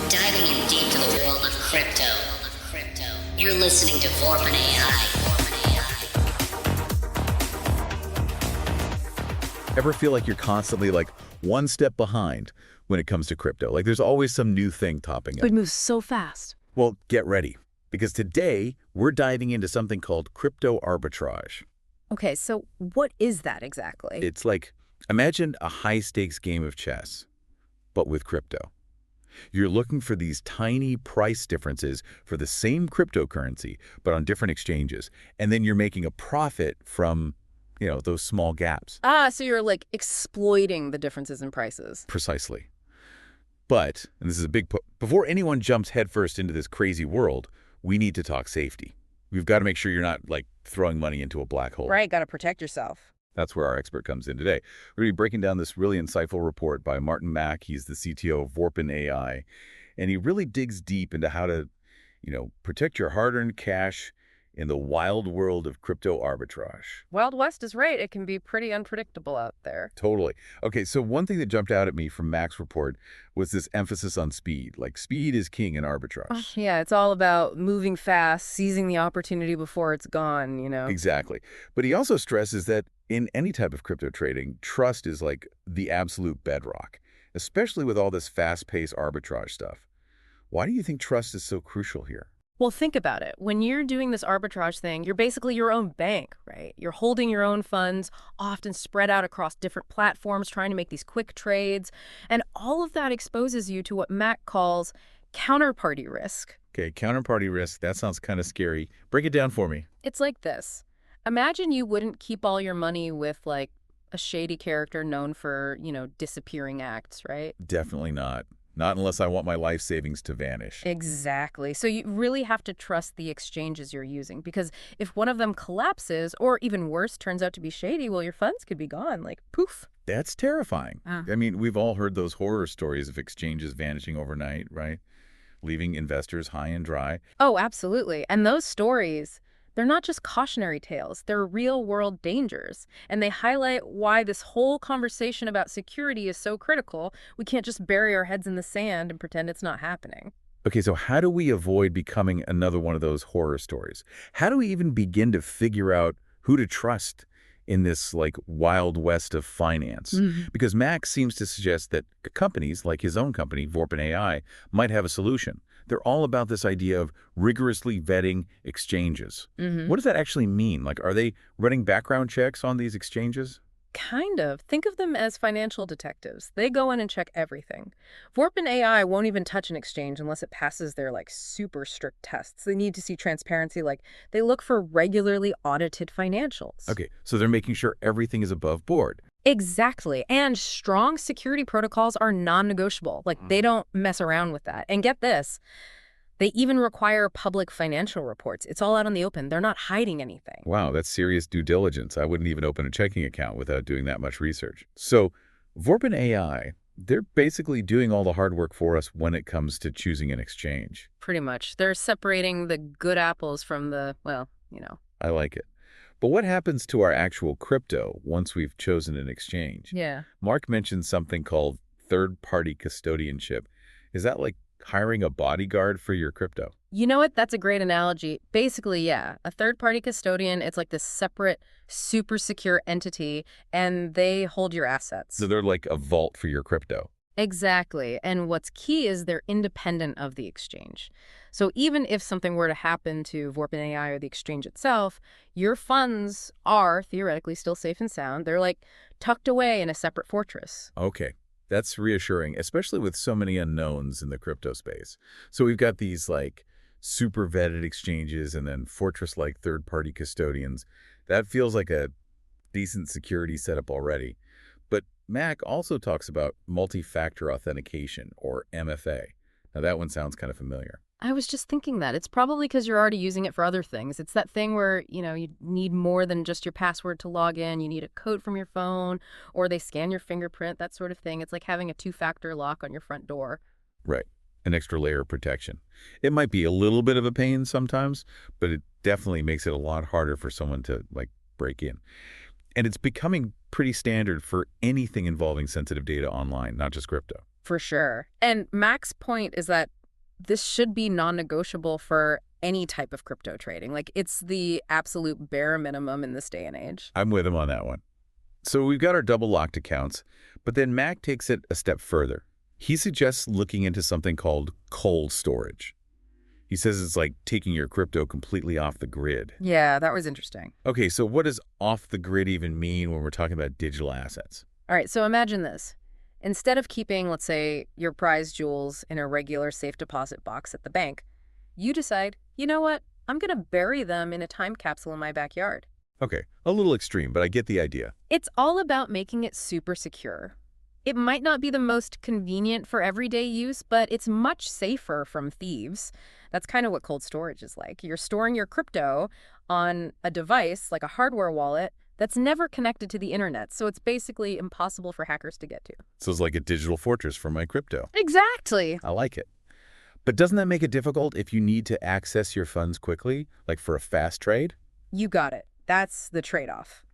Diving in deep to the world of crypto. You're listening to Vorpin AI. Ever feel like you're constantly like one step behind when it comes to crypto? Like there's always some new thing topping up. It moves so fast. Well, get ready, because today we're diving into something called crypto arbitrage. Okay, so what is that exactly? It's like, imagine a high-stakes game of chess, but with crypto. You're looking for these tiny price differences for the same cryptocurrency, but on different exchanges. And then you're making a profit from, those small gaps. So you're like exploiting the differences in prices. Precisely. But, and this is a big before anyone jumps headfirst into this crazy world, we need to talk safety. We've got to make sure you're not, like, throwing money into a black hole. Right, got to protect yourself. That's where our expert comes in today. We're going to be breaking down this really insightful report by Martin Mack. He's the CTO of Vorpin AI, and he really digs deep into how to, protect your hard-earned cash in the wild world of crypto arbitrage. Wild West is right. It can be pretty unpredictable out there. Totally. Okay, so one thing that jumped out at me from Mack's report was this emphasis on speed. Like, speed is king in arbitrage. Yeah, it's all about moving fast, seizing the opportunity before it's gone, Exactly. But he also stresses that in any type of crypto trading, trust is like the absolute bedrock, especially with all this fast-paced arbitrage stuff. Why do you think trust is so crucial here? Well, think about it. When you're doing this arbitrage thing, you're basically your own bank, right? You're holding your own funds, often spread out across different platforms, trying to make these quick trades. And all of that exposes you to what Mac calls counterparty risk. Okay, counterparty risk, that sounds kind of scary. Break it down for me. It's like this. Imagine you wouldn't keep all your money with, like, a shady character known for, disappearing acts, right? Definitely not. Not unless I want my life savings to vanish. Exactly. So you really have to trust the exchanges you're using, because if one of them collapses, or even worse, turns out to be shady, well, your funds could be gone, like poof. That's terrifying. I mean, we've all heard those horror stories of exchanges vanishing overnight, right? Leaving investors high and dry. Oh, absolutely. And those stories, they're not just cautionary tales. They're real-world dangers. And they highlight why this whole conversation about security is so critical. We can't just bury our heads in the sand and pretend it's not happening. Okay, so how do we avoid becoming another one of those horror stories? How do we even begin to figure out who to trust in this, like, wild west of finance? Because Max seems to suggest that companies, like his own company, Vorpin AI, might have a solution. They're all about this idea of rigorously vetting exchanges. What does that actually mean? Like, are they running background checks on these exchanges? Kind of. Think of them as financial detectives. They go in and check everything. Vorpin AI won't even touch an exchange unless it passes their, like, super strict tests. They need to see transparency. Like, they look for regularly audited financials. Okay, so they're making sure everything is above board. Exactly. And strong security protocols are non-negotiable. Like, they don't mess around with that. And get this, they even require public financial reports. It's all out in the open. They're not hiding anything. Wow, that's serious due diligence. I wouldn't even open a checking account without doing that much research. So Vorpin AI, they're basically doing all the hard work for us when it comes to choosing an exchange. Pretty much. They're separating the good apples from the, well, I like it. But what happens to our actual crypto once we've chosen an exchange? Yeah. Mark mentioned something called third-party custodianship. Is that like hiring a bodyguard for your crypto? You know what? That's a great analogy. Basically, yeah. A third-party custodian, it's like this separate, super secure entity, and they hold your assets. So they're like a vault for your crypto. Exactly. And what's key is they're independent of the exchange. So even if something were to happen to Vorpin AI or the exchange itself, your funds are theoretically still safe and sound. They're like tucked away in a separate fortress. Okay. That's reassuring, especially with so many unknowns in the crypto space. So we've got these like super vetted exchanges and then fortress-like third-party custodians. That feels like a decent security setup already. But Mac also talks about multi-factor authentication, or MFA. Now that one sounds kind of familiar. I was just thinking that. It's probably because you're already using it for other things. It's that thing where, you need more than just your password to log in. You need a code from your phone, or they scan your fingerprint, that sort of thing. It's like having a two-factor lock on your front door. Right. An extra layer of protection. It might be a little bit of a pain sometimes, but it definitely makes it a lot harder for someone to, like, break in. And it's becoming pretty standard for anything involving sensitive data online, not just crypto. For sure. And Mac's point is that this should be non-negotiable for any type of crypto trading. Like, it's the absolute bare minimum in this day and age. I'm with him on that one. So we've got our double locked accounts, but then Mac takes it a step further. He suggests looking into something called cold storage. He says it's like taking your crypto completely off the grid. Yeah, that was interesting. Okay, so what does off the grid even mean when we're talking about digital assets? All right, so imagine this. Instead of keeping, let's say, your prized jewels in a regular safe deposit box at the bank, you decide, you know what, I'm going to bury them in a time capsule in my backyard. Okay, a little extreme, but I get the idea. It's all about making it super secure. It might not be the most convenient for everyday use, but it's much safer from thieves. That's kind of what cold storage is like. You're storing your crypto on a device, like a hardware wallet, that's never connected to the internet, so it's basically impossible for hackers to get to. So it's like a digital fortress for my crypto. Exactly. I like it. But doesn't that make it difficult if you need to access your funds quickly, like for a fast trade? You got it. That's the trade-off.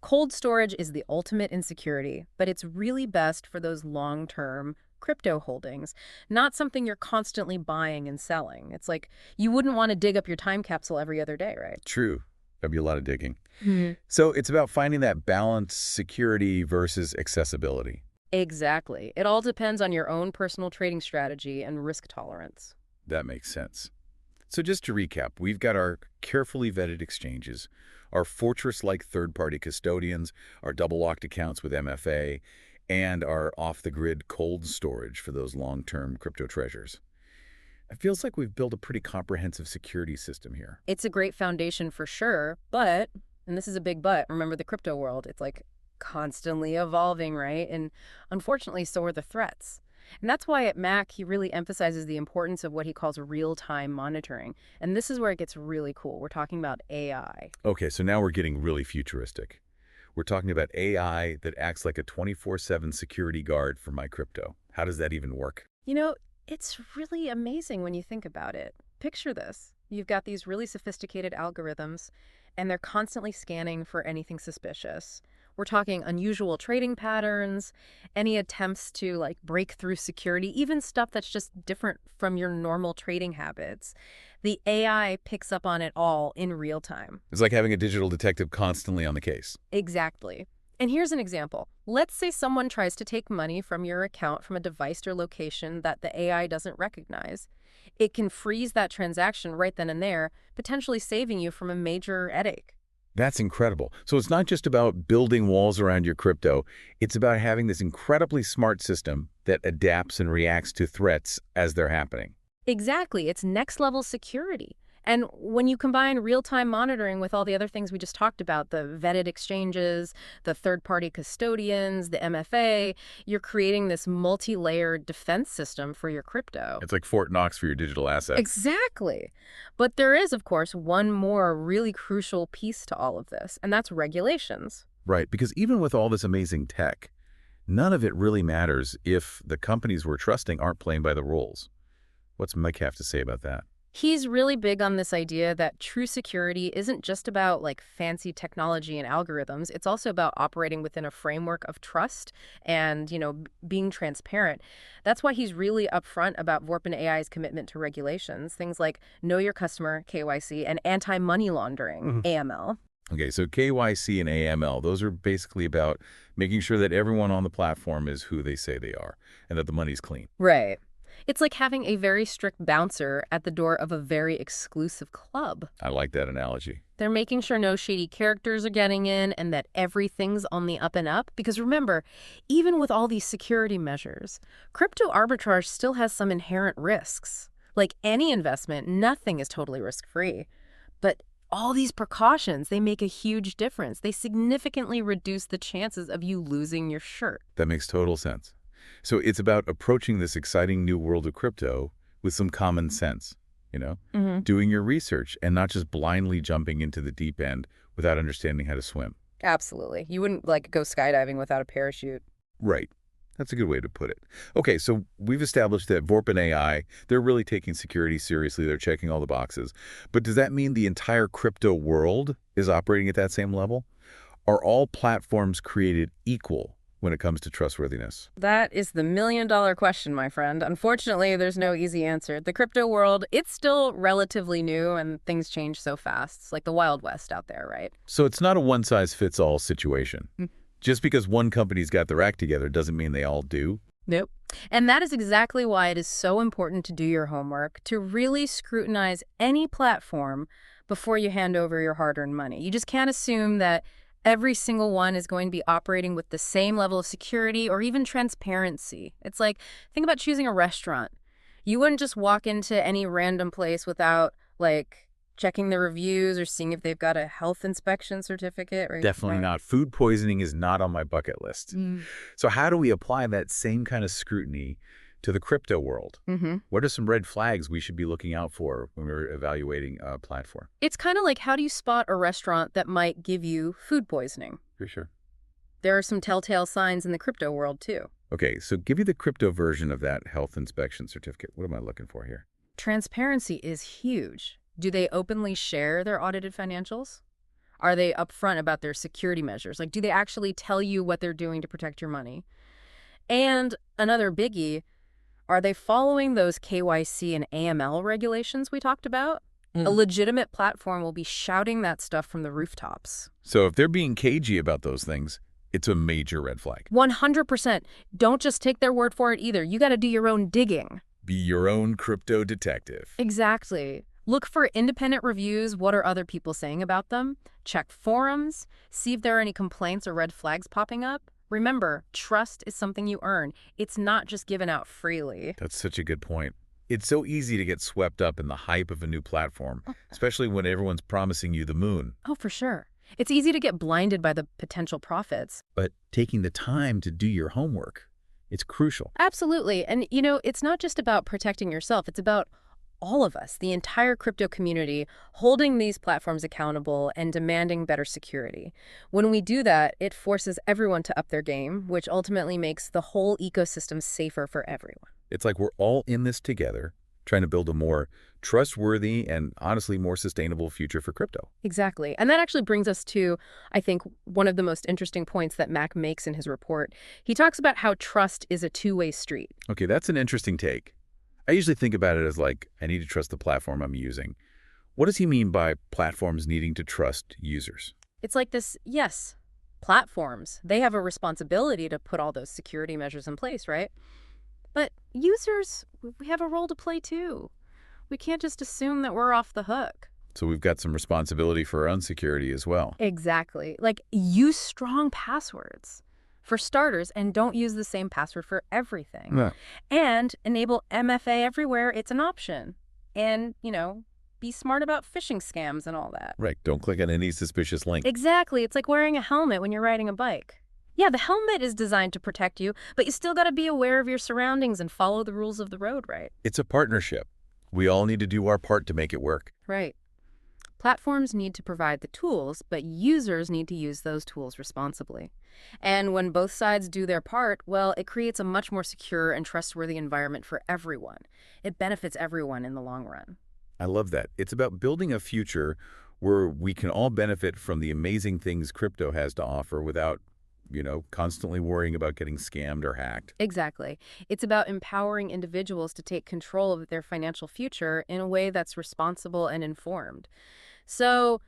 Cold storage is the ultimate in security, but it's really best for those long-term crypto holdings, not something you're constantly buying and selling. It's like you wouldn't want to dig up your time capsule every other day, right? True. That'd be a lot of digging. Mm-hmm. So it's about finding that balance, security versus accessibility. Exactly. It all depends on your own personal trading strategy and risk tolerance. That makes sense. So just to recap, we've got our carefully vetted exchanges, our fortress-like third-party custodians, our double-locked accounts with MFA, and our off-the-grid cold storage for those long-term crypto treasures. It feels like we've built a pretty comprehensive security system here. It's a great foundation for sure, but, and this is a big but, remember the crypto world, it's like constantly evolving, right? And unfortunately, so are the threats. And that's why at Mac, he really emphasizes the importance of what he calls real-time monitoring. And this is where it gets really cool. We're talking about AI. Okay, so now we're getting really futuristic. We're talking about AI that acts like a 24/7 security guard for my crypto. How does that even work? You know, it's really amazing when you think about it. Picture this. You've got these really sophisticated algorithms, and they're constantly scanning for anything suspicious. We're talking unusual trading patterns, any attempts to like break through security, even stuff that's just different from your normal trading habits. The AI picks up on it all in real time. It's like having a digital detective constantly on the case. Exactly. And here's an example. Let's say someone tries to take money from your account from a device or location that the AI doesn't recognize. It can freeze that transaction right then and there, potentially saving you from a major headache. That's incredible. So it's not just about building walls around your crypto. It's about having this incredibly smart system that adapts and reacts to threats as they're happening. Exactly. It's next level security. And when you combine real-time monitoring with all the other things we just talked about, the vetted exchanges, the third-party custodians, the MFA, you're creating this multi-layered defense system for your crypto. It's like Fort Knox for your digital assets. Exactly. But there is, of course, one more really crucial piece to all of this, and that's regulations. Right, because even with all this amazing tech, none of it really matters if the companies we're trusting aren't playing by the rules. What's Mike have to say about that? He's really big on this idea that true security isn't just about like fancy technology and algorithms. It's also about operating within a framework of trust and, being transparent. That's why he's really upfront about Vorpin AI's commitment to regulations, things like know your customer, KYC, and anti-money laundering, AML. Okay, so KYC and AML, those are basically about making sure that everyone on the platform is who they say they are and that the money's clean. Right. It's like having a very strict bouncer at the door of a very exclusive club. I like that analogy. They're making sure no shady characters are getting in and that everything's on the up and up. Because remember, even with all these security measures, crypto arbitrage still has some inherent risks. Like any investment, nothing is totally risk-free. But all these precautions, they make a huge difference. They significantly reduce the chances of you losing your shirt. That makes total sense. So it's about approaching this exciting new world of crypto with some common sense, doing your research and not just blindly jumping into the deep end without understanding how to swim. Absolutely. You wouldn't go skydiving without a parachute. Right. That's a good way to put it. Okay, so we've established that Vorpin AI, they're really taking security seriously. They're checking all the boxes. But does that mean the entire crypto world is operating at that same level? Are all platforms created equal? when it comes to trustworthiness? That is the million-dollar question, my friend. Unfortunately, there's no easy answer. The crypto world, it's still relatively new and things change so fast. It's like the Wild West out there, right? So it's not a one-size-fits-all situation. Just because one company's got their act together doesn't mean they all do. Nope. And that is exactly why it is so important to do your homework, to really scrutinize any platform before you hand over your hard-earned money. You just can't assume that every single one is going to be operating with the same level of security or even transparency. It's like, think about choosing a restaurant. You wouldn't just walk into any random place without, like, checking the reviews or seeing if they've got a health inspection certificate. Right? Definitely not. Food poisoning is not on my bucket list. So how do we apply that same kind of scrutiny to the crypto world? What are some red flags we should be looking out for when we're evaluating a platform? It's kind of like, how do you spot a restaurant that might give you food poisoning? For sure. There are some telltale signs in the crypto world, too. Okay, so give me the crypto version of that health inspection certificate. What am I looking for here? Transparency is huge. Do they openly share their audited financials? Are they upfront about their security measures? Like, do they actually tell you what they're doing to protect your money? And another biggie, are they following those KYC and AML regulations we talked about? A legitimate platform will be shouting that stuff from the rooftops. So if they're being cagey about those things, it's a major red flag. 100%. Don't just take their word for it either. You got to do your own digging. Be your own crypto detective. Exactly. Look for independent reviews. What are other people saying about them? Check forums. See if there are any complaints or red flags popping up. Remember, trust is something you earn. It's not just given out freely. That's such a good point. It's so easy to get swept up in the hype of a new platform, especially when everyone's promising you the moon. Oh, for sure. It's easy to get blinded by the potential profits. But taking the time to do your homework, it's crucial. Absolutely. And, you know, it's not just about protecting yourself. It's about all of us, the entire crypto community, holding these platforms accountable and demanding better security. When we do that, it forces everyone to up their game, which ultimately makes the whole ecosystem safer for everyone. It's like we're all in this together, trying to build a more trustworthy and honestly more sustainable future for crypto. Exactly. And that actually brings us to, I think, one of the most interesting points that Mac makes in his report. He talks about how trust is a two-way street. Okay, that's an interesting take. I usually think about it as like, I need to trust the platform I'm using. What does he mean by platforms needing to trust users? It's like this, yes, platforms, they have a responsibility to put all those security measures in place, right? But users, we have a role to play too. We can't just assume that we're off the hook. So we've got some responsibility for our own security as well. Exactly. Like, use strong passwords. For starters, and don't use the same password for everything. Yeah. And enable MFA everywhere it's an option. And, you know, be smart about phishing scams and all that. Right. Don't click on any suspicious link. Exactly. It's like wearing a helmet when you're riding a bike. Yeah, the helmet is designed to protect you, but you still got to be aware of your surroundings and follow the rules of the road, right? It's a partnership. We all need to do our part to make it work. Right. Platforms need to provide the tools, but users need to use those tools responsibly. And when both sides do their part, well, it creates a much more secure and trustworthy environment for everyone. It benefits everyone in the long run. I love that. It's about building a future where we can all benefit from the amazing things crypto has to offer without, constantly worrying about getting scammed or hacked. Exactly. It's about empowering individuals to take control of their financial future in a way that's responsible and informed. So,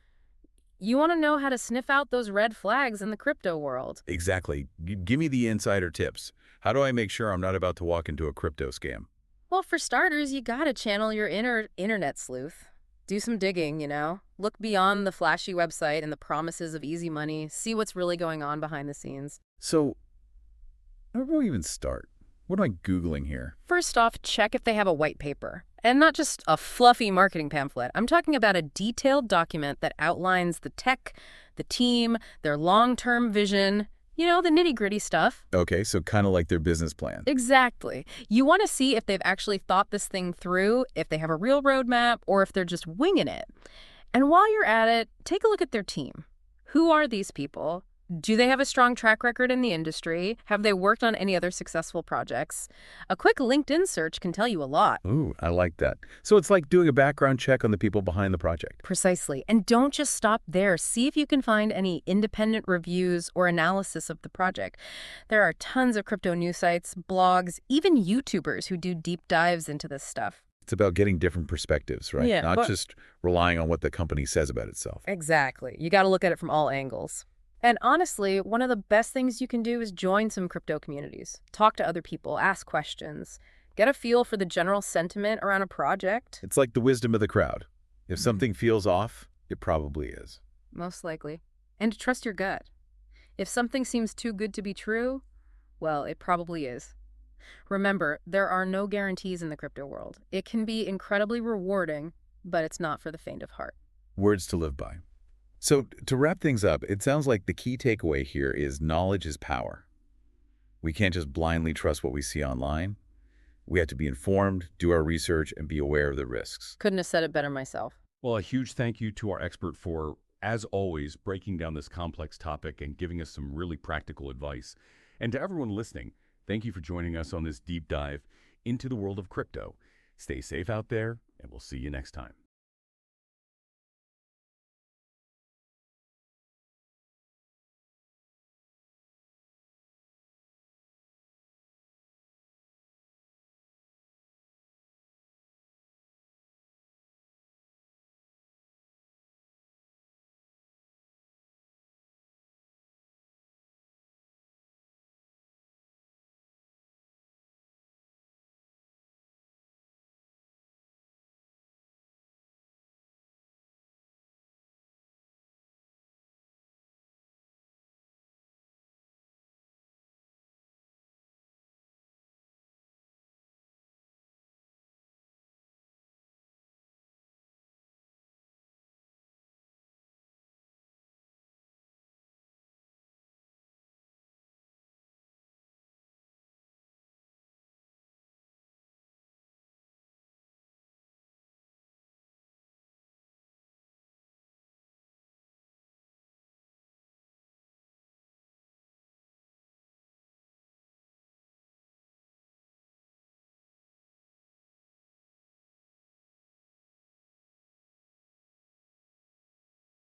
you want to know how to sniff out those red flags in the crypto world. Exactly. Give me the insider tips. How do I make sure I'm not about to walk into a crypto scam? Well, for starters, you got to channel your inner internet sleuth. Do some digging, Look beyond the flashy website and the promises of easy money. See what's really going on behind the scenes. So, where do I even start? What am I Googling here? First off, check if they have a white paper. And not just a fluffy marketing pamphlet. I'm talking about a detailed document that outlines the tech, the team, their long-term vision, the nitty-gritty stuff. Okay, so kind of like their business plan. Exactly. You want to see if they've actually thought this thing through, if they have a real roadmap, or if they're just winging it. And while you're at it, take a look at their team. Who are these people? Do they have a strong track record in the industry? Have they worked on any other successful projects? A quick LinkedIn search can tell you a lot. Ooh, I like that. So it's like doing a background check on the people behind the project. Precisely. And don't just stop there. See if you can find any independent reviews or analysis of the project. There are tons of crypto news sites, blogs, even YouTubers who do deep dives into this stuff. It's about getting different perspectives, right? Yeah, Not but just relying on what the company says about itself. exactly. You got to look at it from all angles. And honestly, one of the best things you can do is join some crypto communities. Talk to other people, ask questions, get a feel for the general sentiment around a project. It's like the wisdom of the crowd. If Mhm. something feels off, it probably is. Most likely. And trust your gut. If something seems too good to be true, well, it probably is. Remember, there are no guarantees in the crypto world. It can be incredibly rewarding, but it's not for the faint of heart. Words to live by. So to wrap things up, it sounds like the key takeaway here is knowledge is power. We can't just blindly trust what we see online. We have to be informed, do our research, and be aware of the risks. Couldn't have said it better myself. Well, a huge thank you to our expert for, as always, breaking down this complex topic and giving us some really practical advice. And to everyone listening, thank you for joining us on this deep dive into the world of crypto. Stay safe out there, and we'll see you next time.